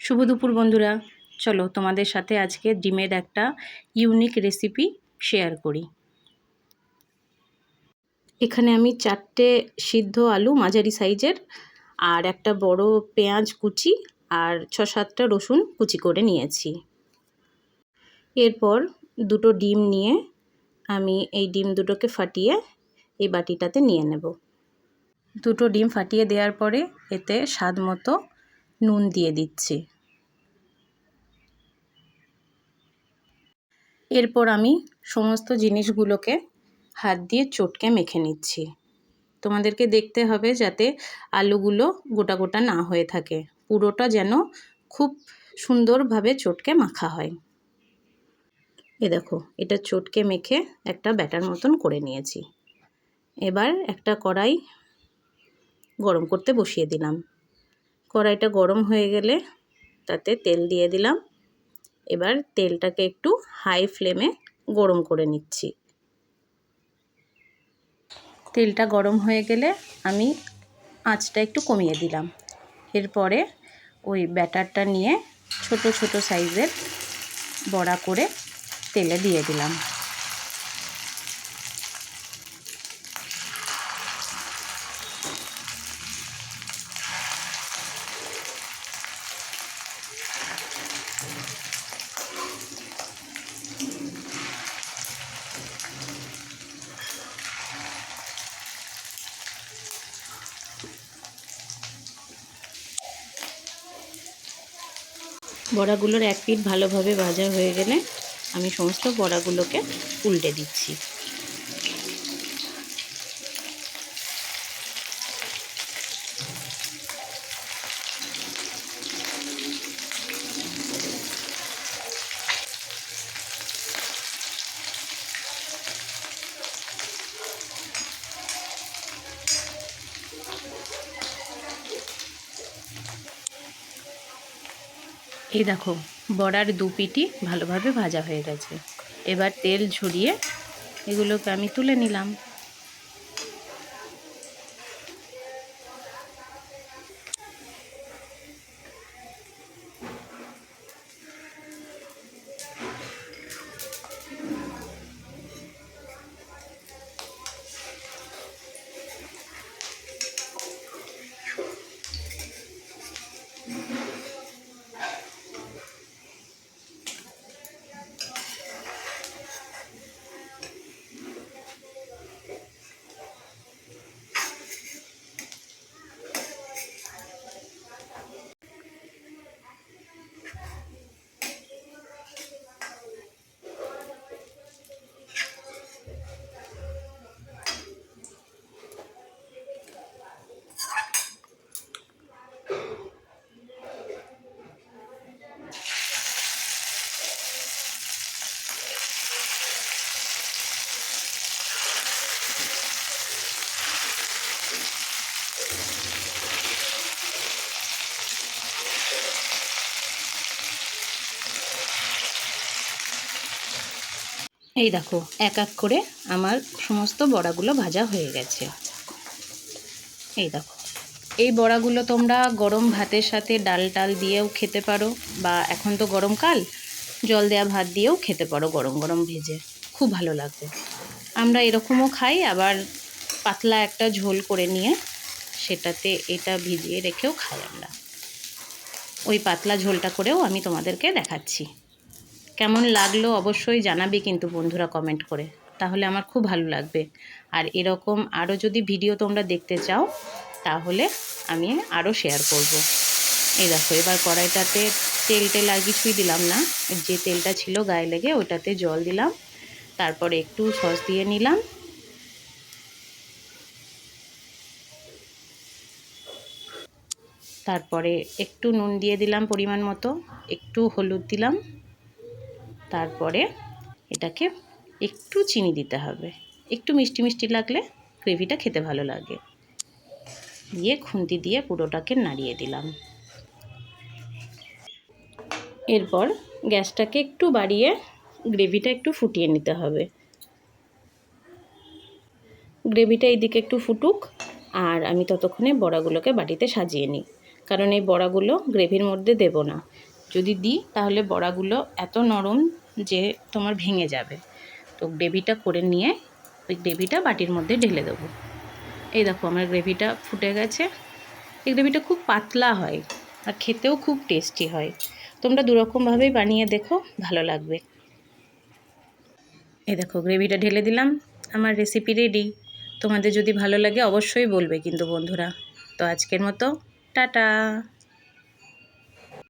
শুভ দুপুর বন্ধুরা, চলো তোমাদের সাথে আজকে ডিমের একটা ইউনিক রেসিপি শেয়ার করি। এখানে আমি 4টে সিদ্ধ আলু মাঝারি সাইজের আর একটা বড় পেঁয়াজ কুচি আর 6-7টা রসুন কুচি করে নিয়েছি। এরপর দুটো ডিম নিয়ে আমি এই ডিম দুটোকে ফাটিয়ে এই বাটিটাতে নিয়ে নেব। দুটো ডিম ফাটিয়ে দেওয়ার পরে এতে স্বাদ মতো নুন দিয়ে দিচ্ছি। এরপর আমি সমস্ত জিনিসগুলোকে হাত দিয়ে চটকে মেখে নিচ্ছি। তোমাদেরকে দেখতে হবে যাতে আলুগুলো গোটা গোটা না হয়ে থাকে, পুরোটা যেন খুব সুন্দরভাবে চটকে মাখা হয়। এ দেখো, এটা চটকে মেখে একটা ব্যাটার মতন করে নিয়েছি। এবার একটা কড়াই গরম করতে বসিয়ে দিলাম। কড়াইটা গরম হয়ে গেলে তাতে তেল দিয়ে দিলাম। এবার তেলটাকে একটু হাই ফ্লেমে গরম করে নিচ্ছি। তেলটা গরম হয়ে গেলে আমি আঁচটা একটু কমিয়ে দিলাম। এরপরে ওই ব্যাটারটা নিয়ে ছোট ছোট সাইজের বড়া করে তেলে দিয়ে দিলাম। বড়াগুলোর এক পিঠ ভালোভাবে ভাজা হয়ে গেলে আমি সমস্ত বড়াগুলোকে উল্টে দিচ্ছি। এই দেখো, বড়ার দু পিঠই ভালোভাবে ভাজা হয়ে গেছে। এবার তেল ঝরিয়ে এগুলোকে আমি তুলে নিলাম। এই দেখো, এক এক করে আমার সমস্ত বড়াগুলো ভাজা হয়ে গেছে। এই দেখো, এই বড়াগুলো তোমরা গরম ভাতের সাথে ডাল টাল দিয়েও খেতে পারো, বা এখন তো গরমকাল, জল দেওয়া ভাত দিয়েও খেতে পারো গরম গরম ভেজে, খুব ভালো লাগবে। আমরা এরকমও খাই, আবার পাতলা একটা ঝোল করে নিয়ে সেটাতে এটা ভিজিয়ে রেখেও খাই আমরা। ওই পাতলা ঝোলটা করেও আমি তোমাদেরকে দেখাচ্ছি। কেমন লাগলো অবশ্যই জানাবে কিন্তু বন্ধুরা কমেন্ট করে, তাহলে আমার খুব ভালো লাগবে। আর এরকম আরও যদি ভিডিও তোমরা দেখতে চাও তাহলে আমি আরও শেয়ার করব। এই দেখো, এবার কড়াইটাতে তেল আর কিছুই দিলাম না, যে তেলটা ছিল গায়ে লেগে ওটাতে জল দিলাম, তারপরে একটু সস দিয়ে নিলাম, তারপরে একটু নুন দিয়ে দিলাম পরিমাণ মতো, একটু হলুদ দিলাম, তারপরে এটাকে একটু চিনি দিতে হবে, একটু মিষ্টি মিষ্টি লাগলে গ্রেভিটা খেতে ভালো লাগে। দিয়ে খুন্তি দিয়ে পুরোটাকে নাড়িয়ে দিলাম। এরপর গ্যাসটাকে একটু বাড়িয়ে গ্রেভিটা একটু ফুটিয়ে নিতে হবে। গ্রেভিটা এইদিকে একটু ফুটুক আর আমি ততক্ষণে বড়াগুলোকে বাটিতে সাজিয়ে নিই। কারণ এই বড়াগুলো গ্রেভির মধ্যে দেব না। যদি দিই তাহলে বড়াগুলো এত নরম যে তোমার ভেঙে যাবে। তো গ্রেভিটা করে নিয়ে ওই গ্রেভিটা বাটির মধ্যে ঢেলে দেবো। এই দেখো আমার গ্রেভিটা ফুটে গেছে। এই গ্রেভিটা খুব পাতলা হয় আর খেতেও খুব টেস্টি হয়। তোমরা দুরকমভাবেই বানিয়ে দেখো, ভালো লাগবে। এই দেখো গ্রেভিটা ঢেলে দিলাম, আমার রেসিপি রেডি। তোমাদের যদি ভালো লাগে অবশ্যই বলবে কিন্তু বন্ধুরা। তো আজকের মতো টাটা।